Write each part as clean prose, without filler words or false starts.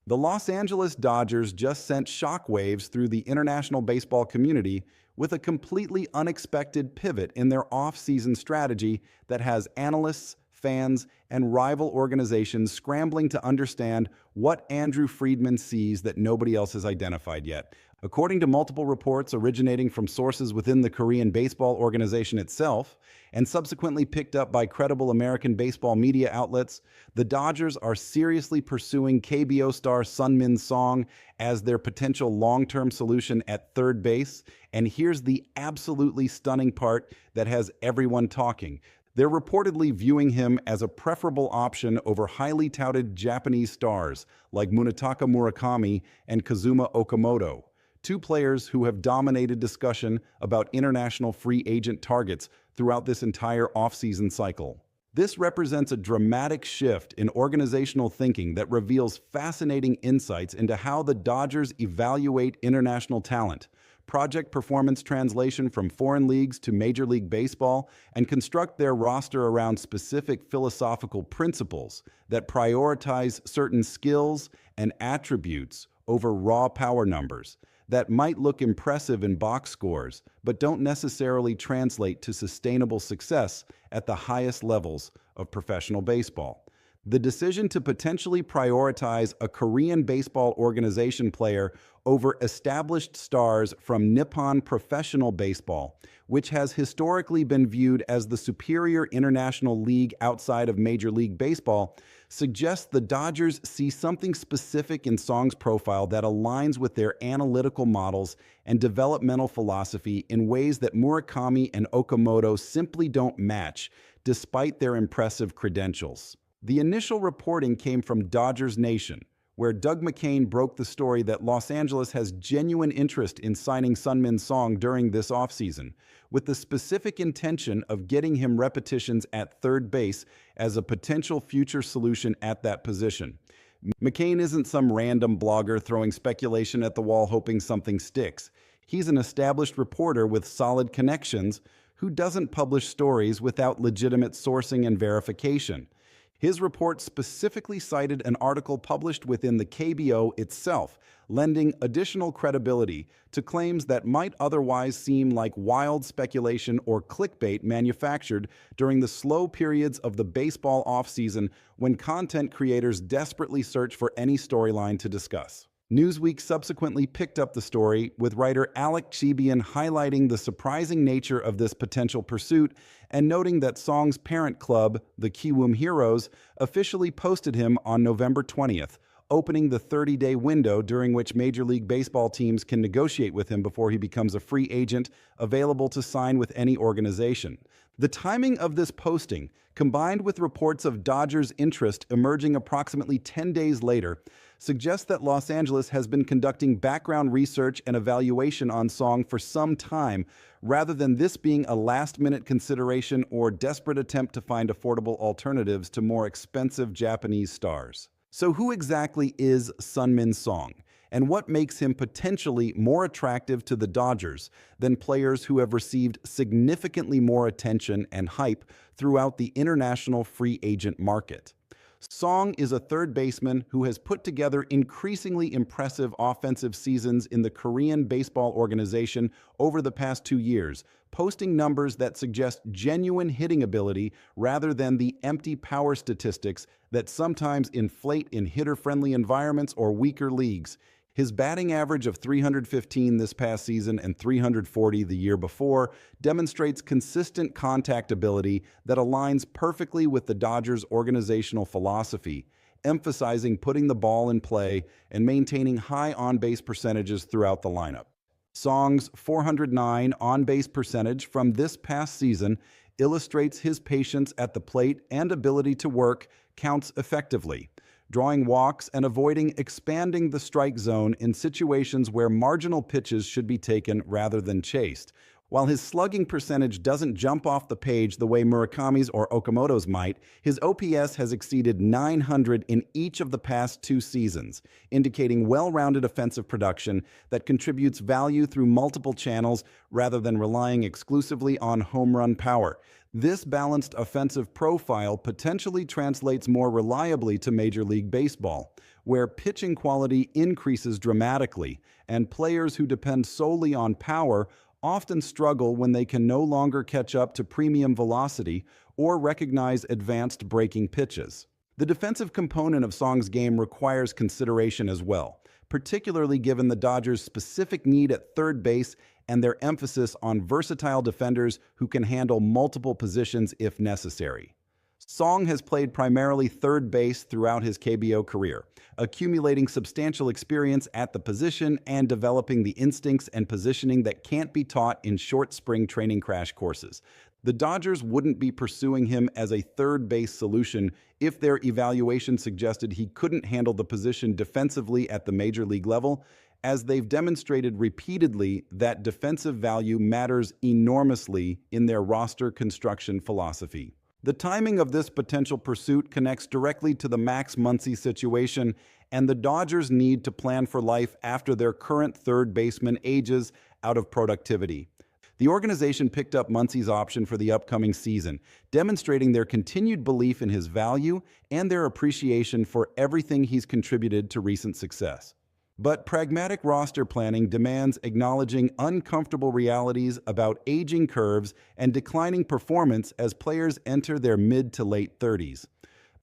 The Los Angeles Dodgers just sent shockwaves through the international baseball community with a completely unexpected pivot in their off-season strategy that has analysts, fans, and rival organizations scrambling to understand what Andrew Friedman sees that nobody else has identified yet. According to multiple reports originating from sources within the Korean baseball organization itself, and subsequently picked up by credible American baseball media outlets, the Dodgers are seriously pursuing KBO star Sunmin Song as their potential long-term solution at third base. And here's the absolutely stunning part that has everyone talking. They're reportedly viewing him as a preferable option over highly touted Japanese stars like Munetaka Murakami and Kazuma Okamoto, two players who have dominated discussion about international free agent targets throughout this entire offseason cycle. This represents a dramatic shift in organizational thinking that reveals fascinating insights into how the Dodgers evaluate international talent, project performance translation from foreign leagues to Major League Baseball, and construct their roster around specific philosophical principles that prioritize certain skills and attributes over raw power numbers that might look impressive in box scores, but don't necessarily translate to sustainable success at the highest levels of professional baseball. The decision to potentially prioritize a Korean baseball organization player over established stars from Nippon professional baseball, which has historically been viewed as the superior international league outside of Major League Baseball, suggests the Dodgers see something specific in Song's profile that aligns with their analytical models and developmental philosophy in ways that Murakami and Okamoto simply don't match, despite their impressive credentials. The initial reporting came from Dodgers Nation, where Doug McCain broke the story that Los Angeles has genuine interest in signing Sunmin Song during this offseason, with the specific intention of getting him repetitions at third base as a potential future solution at that position. McCain isn't some random blogger throwing speculation at the wall hoping something sticks. He's an established reporter with solid connections who doesn't publish stories without legitimate sourcing and verification. His report specifically cited an article published within the KBO itself, lending additional credibility to claims that might otherwise seem like wild speculation or clickbait manufactured during the slow periods of the baseball offseason when content creators desperately search for any storyline to discuss. Newsweek subsequently picked up the story, with writer Alec Chebian highlighting the surprising nature of this potential pursuit and noting that Song's parent club, the Kiwoom Heroes, officially posted him on November 20th, opening the 30-day window during which Major League Baseball teams can negotiate with him before he becomes a free agent available to sign with any organization. The timing of this posting, combined with reports of Dodgers' interest emerging approximately 10 days later, suggests that Los Angeles has been conducting background research and evaluation on Song for some time, rather than this being a last-minute consideration or desperate attempt to find affordable alternatives to more expensive Japanese stars. So who exactly is Sunmin Song, and what makes him potentially more attractive to the Dodgers than players who have received significantly more attention and hype throughout the international free agent market? Song is a third baseman who has put together increasingly impressive offensive seasons in the Korean baseball organization over the past 2 years, posting numbers that suggest genuine hitting ability rather than the empty power statistics that sometimes inflate in hitter-friendly environments or weaker leagues. His batting average of 315 this past season and 340 the year before demonstrates consistent contact ability that aligns perfectly with the Dodgers' organizational philosophy, emphasizing putting the ball in play and maintaining high on-base percentages throughout the lineup. Song's .409 on-base percentage from this past season illustrates his patience at the plate and ability to work counts effectively, drawing walks and avoiding expanding the strike zone in situations where marginal pitches should be taken rather than chased. While his slugging percentage doesn't jump off the page the way Murakami's or Okamoto's might, his OPS has exceeded 900 in each of the past 2 seasons, indicating well-rounded offensive production that contributes value through multiple channels rather than relying exclusively on home run power. This balanced offensive profile potentially translates more reliably to Major League Baseball, where pitching quality increases dramatically, and players who depend solely on power often struggle when they can no longer catch up to premium velocity or recognize advanced breaking pitches. The defensive component of Song's game requires consideration as well, particularly given the Dodgers' specific need at third base and their emphasis on versatile defenders who can handle multiple positions if necessary. Song has played primarily third base throughout his KBO career, accumulating substantial experience at the position and developing the instincts and positioning that can't be taught in short spring training crash courses. The Dodgers wouldn't be pursuing him as a third base solution if their evaluation suggested he couldn't handle the position defensively at the major league level, as they've demonstrated repeatedly that defensive value matters enormously in their roster construction philosophy. The timing of this potential pursuit connects directly to the Max Muncy situation and the Dodgers' need to plan for life after their current third baseman ages out of productivity. The organization picked up Muncy's option for the upcoming season, demonstrating their continued belief in his value and their appreciation for everything he's contributed to recent success. But pragmatic roster planning demands acknowledging uncomfortable realities about aging curves and declining performance as players enter their mid to late 30s.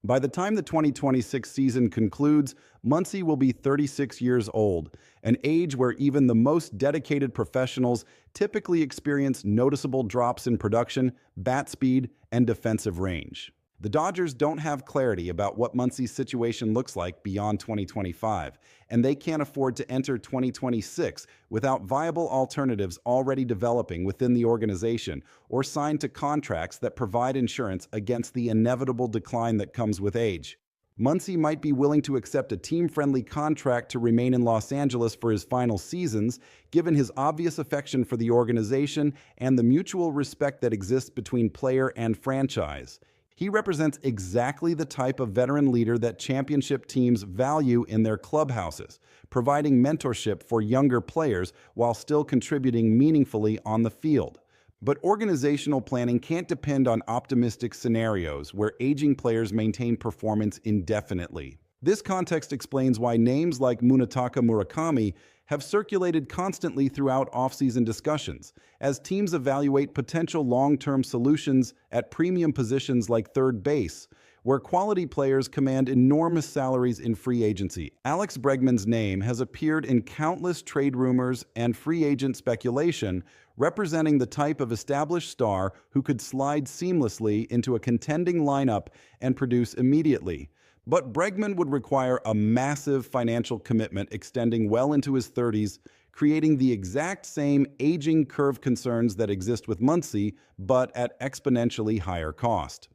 By the time the 2026 season concludes, Muncy will be 36 years old, an age where even the most dedicated professionals typically experience noticeable drops in production, bat speed, and defensive range. The Dodgers don't have clarity about what Muncy's situation looks like beyond 2025, and they can't afford to enter 2026 without viable alternatives already developing within the organization or signed to contracts that provide insurance against the inevitable decline that comes with age. Muncy might be willing to accept a team-friendly contract to remain in Los Angeles for his final seasons, given his obvious affection for the organization and the mutual respect that exists between player and franchise. He represents exactly the type of veteran leader that championship teams value in their clubhouses, providing mentorship for younger players while still contributing meaningfully on the field. But organizational planning can't depend on optimistic scenarios where aging players maintain performance indefinitely. This context explains why names like Munetaka Murakami have circulated constantly throughout offseason discussions, as teams evaluate potential long-term solutions at premium positions like third base, where quality players command enormous salaries in free agency. Alex Bregman's name has appeared in countless trade rumors and free agent speculation, representing the type of established star who could slide seamlessly into a contending lineup and produce immediately. But Bregman would require a massive financial commitment extending well into his 30s, creating the exact same aging curve concerns that exist with Muncy, but at exponentially higher cost.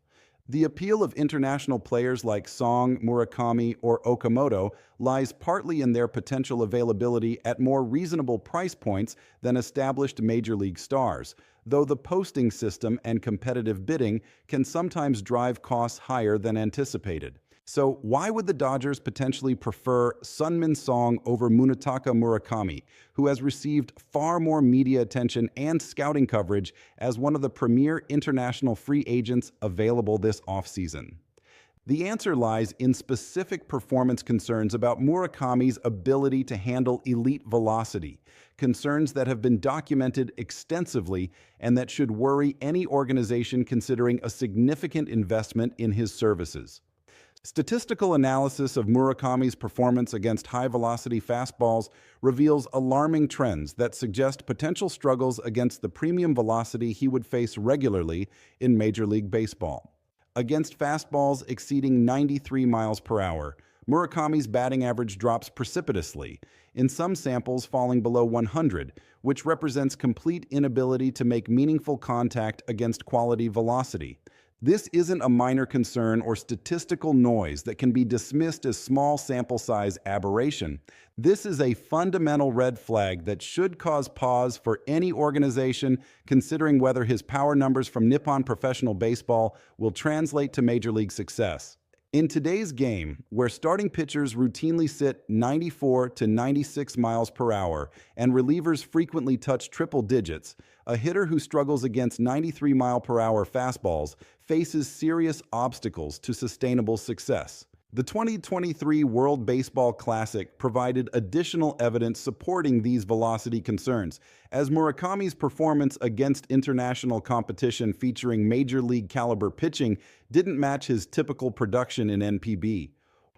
The appeal of international players like Song, Murakami, or Okamoto lies partly in their potential availability at more reasonable price points than established major league stars, though the posting system and competitive bidding can sometimes drive costs higher than anticipated. So why would the Dodgers potentially prefer Sunmin Song over Munetaka Murakami, who has received far more media attention and scouting coverage as one of the premier international free agents available this offseason? The answer lies in specific performance concerns about Murakami's ability to handle elite velocity, concerns that have been documented extensively and that should worry any organization considering a significant investment in his services. Statistical analysis of Murakami's performance against high-velocity fastballs reveals alarming trends that suggest potential struggles against the premium velocity he would face regularly in Major League Baseball. Against fastballs exceeding 93 miles per hour, Murakami's batting average drops precipitously, in some samples falling below 100, which represents complete inability to make meaningful contact against quality velocity. This isn't a minor concern or statistical noise that can be dismissed as small sample size aberration. This is a fundamental red flag that should cause pause for any organization considering whether his power numbers from Nippon Professional Baseball will translate to major league success. In today's game, where starting pitchers routinely sit 94 to 96 miles per hour and relievers frequently touch triple digits, a hitter who struggles against 93 mile per hour fastballs faces serious obstacles to sustainable success. The 2023 World Baseball Classic provided additional evidence supporting these velocity concerns, as Murakami's performance against international competition featuring major league caliber pitching didn't match his typical production in NPB.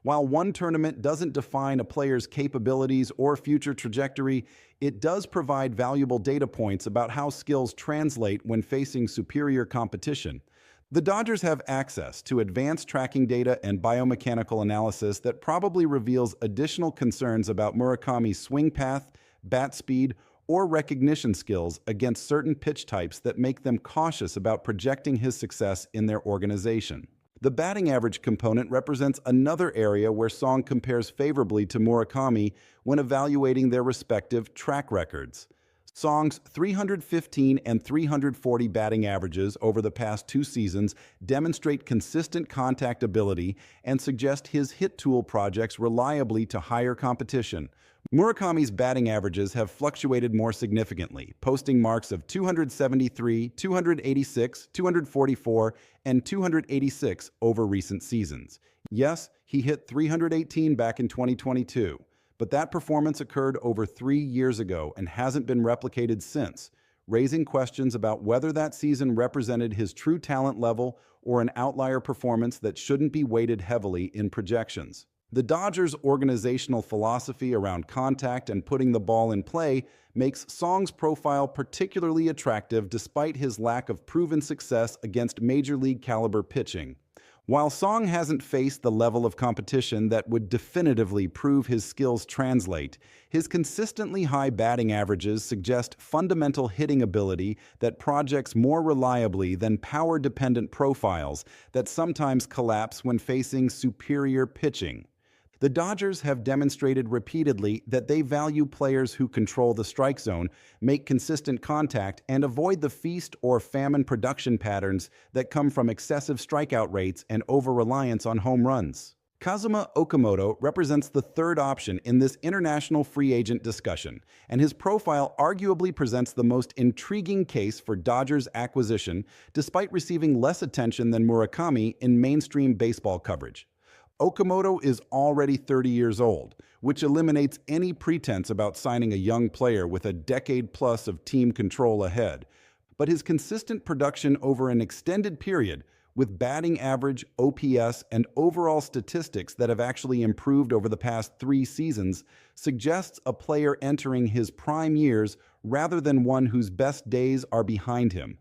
While one tournament doesn't define a player's capabilities or future trajectory, it does provide valuable data points about how skills translate when facing superior competition. The Dodgers have access to advanced tracking data and biomechanical analysis that probably reveals additional concerns about Murakami's swing path, bat speed, or recognition skills against certain pitch types that make them cautious about projecting his success in their organization. The batting average component represents another area where Song compares favorably to Murakami when evaluating their respective track records. Song's 315 and 340 batting averages over the past 2 seasons demonstrate consistent contact ability and suggest his hit tool projects reliably to higher competition. Murakami's batting averages have fluctuated more significantly, posting marks of 273, 286, 244, and 286 over recent seasons. Yes, he hit 318 back in 2022. But that performance occurred over 3 years ago and hasn't been replicated since, raising questions about whether that season represented his true talent level or an outlier performance that shouldn't be weighted heavily in projections. The Dodgers' organizational philosophy around contact and putting the ball in play makes Song's profile particularly attractive despite his lack of proven success against major league caliber pitching. While Song hasn't faced the level of competition that would definitively prove his skills translate, his consistently high batting averages suggest fundamental hitting ability that projects more reliably than power-dependent profiles that sometimes collapse when facing superior pitching. The Dodgers have demonstrated repeatedly that they value players who control the strike zone, make consistent contact, and avoid the feast or famine production patterns that come from excessive strikeout rates and over-reliance on home runs. Kazuma Okamoto represents the third option in this international free agent discussion, and his profile arguably presents the most intriguing case for Dodgers acquisition, despite receiving less attention than Murakami in mainstream baseball coverage. Okamoto is already 30 years old, which eliminates any pretense about signing a young player with a decade plus of team control ahead. But his consistent production over an extended period, with batting average, OPS, and overall statistics that have actually improved over the past 3 seasons, suggests a player entering his prime years rather than one whose best days are behind him.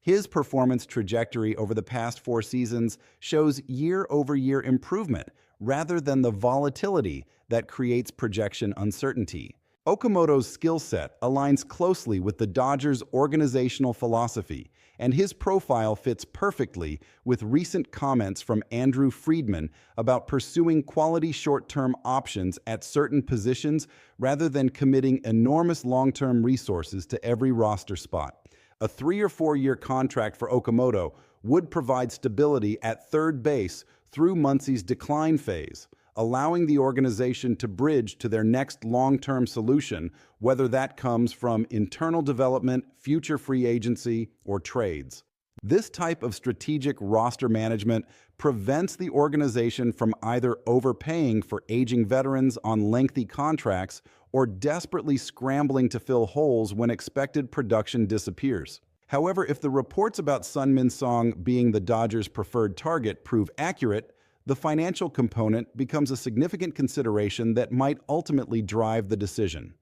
His performance trajectory over the past 4 seasons shows year-over-year improvement rather than the volatility that creates projection uncertainty. Okamoto's skill set aligns closely with the Dodgers' organizational philosophy, and his profile fits perfectly with recent comments from Andrew Friedman about pursuing quality short-term options at certain positions rather than committing enormous long-term resources to every roster spot. A 3 or 4 year contract for Okamoto would provide stability at third base through Muncy's decline phase, allowing the organization to bridge to their next long-term solution, whether that comes from internal development, future free agency, or trades. This type of strategic roster management prevents the organization from either overpaying for aging veterans on lengthy contracts or desperately scrambling to fill holes when expected production disappears. However, if the reports about Sun-Min Song being the Dodgers' preferred target prove accurate, the financial component becomes a significant consideration that might ultimately drive the decision.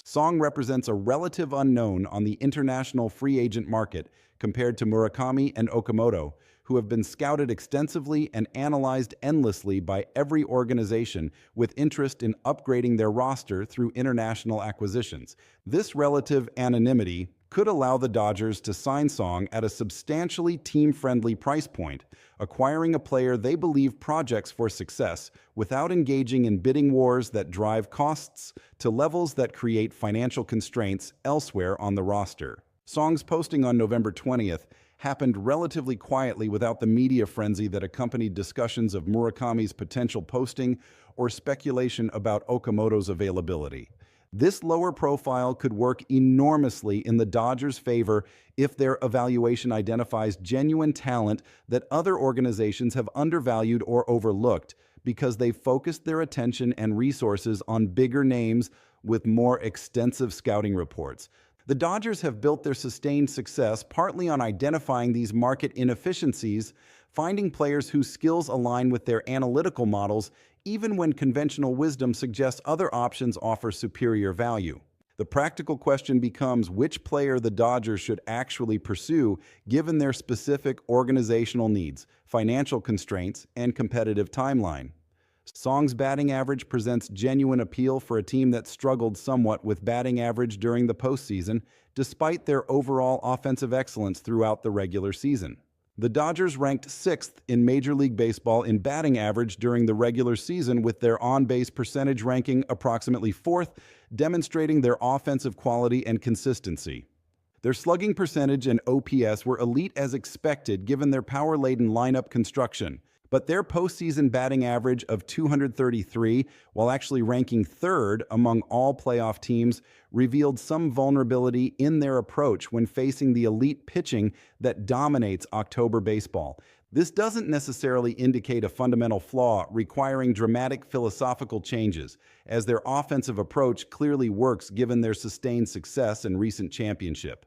Song represents a relative unknown on the international free agent market compared to Murakami and Okamoto, who have been scouted extensively and analyzed endlessly by every organization with interest in upgrading their roster through international acquisitions. This relative anonymity could allow the Dodgers to sign Song at a substantially team-friendly price point, acquiring a player they believe projects for success without engaging in bidding wars that drive costs to levels that create financial constraints elsewhere on the roster. Song's posting on November 20th happened relatively quietly without the media frenzy that accompanied discussions of Murakami's potential posting or speculation about Okamoto's availability. This lower profile could work enormously in the Dodgers' favor if their evaluation identifies genuine talent that other organizations have undervalued or overlooked, because they focused their attention and resources on bigger names with more extensive scouting reports. The Dodgers have built their sustained success partly on identifying these market inefficiencies, finding players whose skills align with their analytical models, even when conventional wisdom suggests other options offer superior value. The practical question becomes which player the Dodgers should actually pursue given their specific organizational needs, financial constraints, and competitive timeline. Song's batting average presents genuine appeal for a team that struggled somewhat with batting average during the postseason, despite their overall offensive excellence throughout the regular season. The Dodgers ranked 6th in Major League Baseball in batting average during the regular season, with their on-base percentage ranking approximately 4th, demonstrating their offensive quality and consistency. Their slugging percentage and OPS were elite as expected given their power-laden lineup construction, but their postseason batting average of 233, while actually ranking 3rd among all playoff teams, revealed some vulnerability in their approach when facing the elite pitching that dominates October baseball. This doesn't necessarily indicate a fundamental flaw requiring dramatic philosophical changes, as their offensive approach clearly works given their sustained success and recent championship.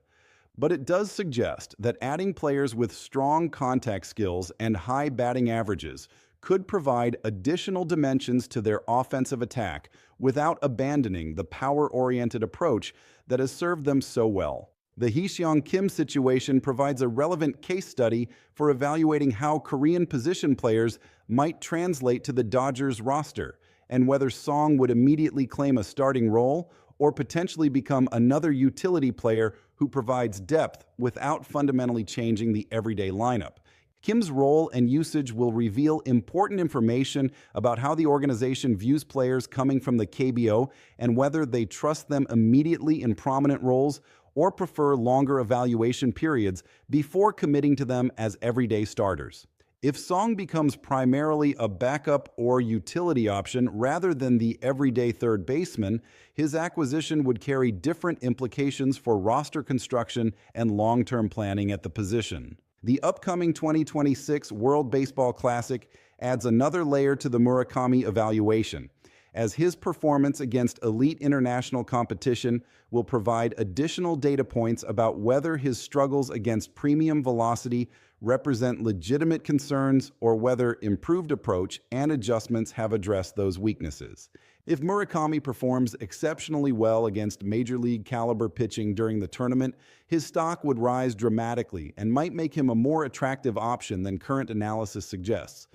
But it does suggest that adding players with strong contact skills and high batting averages could provide additional dimensions to their offensive attack without abandoning the power-oriented approach that has served them so well. The Hee-seong Kim situation provides a relevant case study for evaluating how Korean position players might translate to the Dodgers roster, and whether Song would immediately claim a starting role or potentially become another utility player who provides depth without fundamentally changing the everyday lineup. Kim's role and usage will reveal important information about how the organization views players coming from the KBO and whether they trust them immediately in prominent roles or prefer longer evaluation periods before committing to them as everyday starters. If Song becomes primarily a backup or utility option rather than the everyday third baseman, his acquisition would carry different implications for roster construction and long-term planning at the position. The upcoming 2026 World Baseball Classic adds another layer to the Murakami evaluation, as his performance against elite international competition will provide additional data points about whether his struggles against premium velocity represent legitimate concerns or whether improved approach and adjustments have addressed those weaknesses. If Murakami performs exceptionally well against major league caliber pitching during the tournament, his stock would rise dramatically and might make him a more attractive option than current analysis suggests.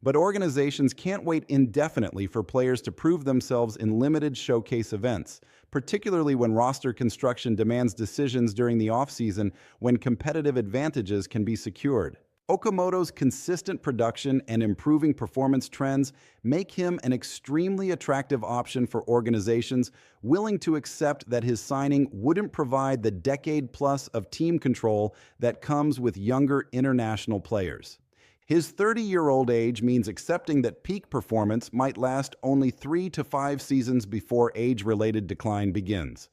But organizations can't wait indefinitely for players to prove themselves in limited showcase events, particularly when roster construction demands decisions during the offseason when competitive advantages can be secured. Okamoto's consistent production and improving performance trends make him an extremely attractive option for organizations willing to accept that his signing wouldn't provide the decade-plus of team control that comes with younger international players. His 30-year-old age means accepting that peak performance might last only 3 to 5 seasons before age-related decline begins.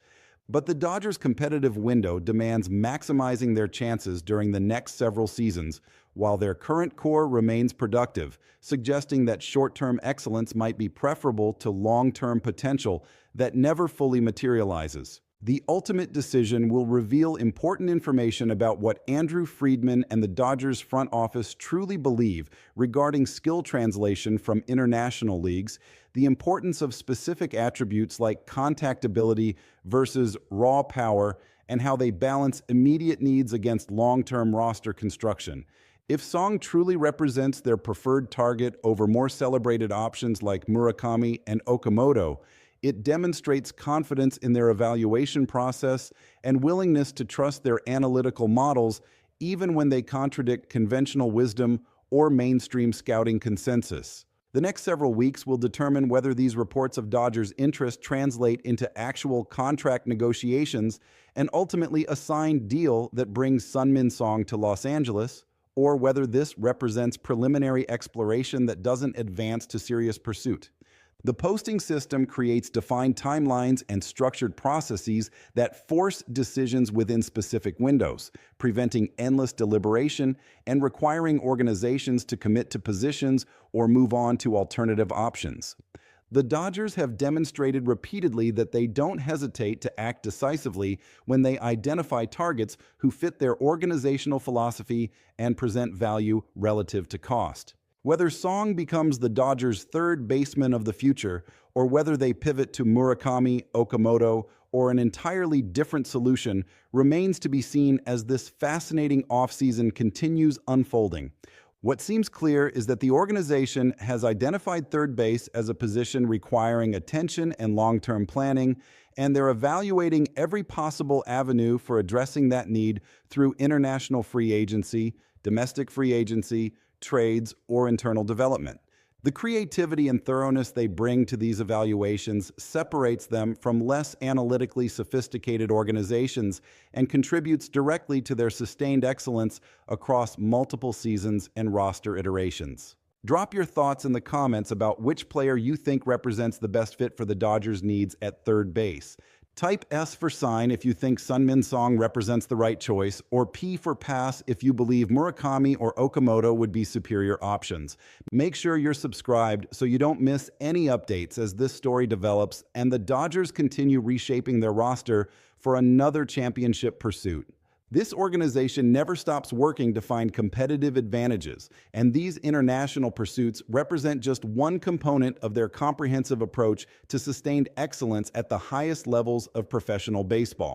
But the Dodgers' competitive window demands maximizing their chances during the next several seasons, while their current core remains productive, suggesting that short-term excellence might be preferable to long-term potential that never fully materializes. The ultimate decision will reveal important information about what Andrew Friedman and the Dodgers front office truly believe regarding skill translation from international leagues, the importance of specific attributes like contactability versus raw power, and how they balance immediate needs against long-term roster construction. If Song truly represents their preferred target over more celebrated options like Murakami and Okamoto, it demonstrates confidence in their evaluation process and willingness to trust their analytical models even when they contradict conventional wisdom or mainstream scouting consensus. The next several weeks will determine whether these reports of Dodgers' interest translate into actual contract negotiations and ultimately a signed deal that brings Sunmin Song to Los Angeles, or whether this represents preliminary exploration that doesn't advance to serious pursuit. The posting system creates defined timelines and structured processes that force decisions within specific windows, preventing endless deliberation and requiring organizations to commit to positions or move on to alternative options. The Dodgers have demonstrated repeatedly that they don't hesitate to act decisively when they identify targets who fit their organizational philosophy and present value relative to cost. Whether Song becomes the Dodgers' third baseman of the future, or whether they pivot to Murakami, Okamoto, or an entirely different solution remains to be seen as this fascinating offseason continues unfolding. What seems clear is that the organization has identified third base as a position requiring attention and long-term planning, and they're evaluating every possible avenue for addressing that need through international free agency, domestic free agency, trades, or internal development. The creativity and thoroughness they bring to these evaluations separates them from less analytically sophisticated organizations and contributes directly to their sustained excellence across multiple seasons and roster iterations. Drop your thoughts in the comments about which player you think represents the best fit for the Dodgers' needs at third base. Type S for sign if you think Sunmin Song represents the right choice, or P for pass if you believe Murakami or Okamoto would be superior options. Make sure you're subscribed so you don't miss any updates as this story develops and the Dodgers continue reshaping their roster for another championship pursuit. This organization never stops working to find competitive advantages, and these international pursuits represent just one component of their comprehensive approach to sustained excellence at the highest levels of professional baseball.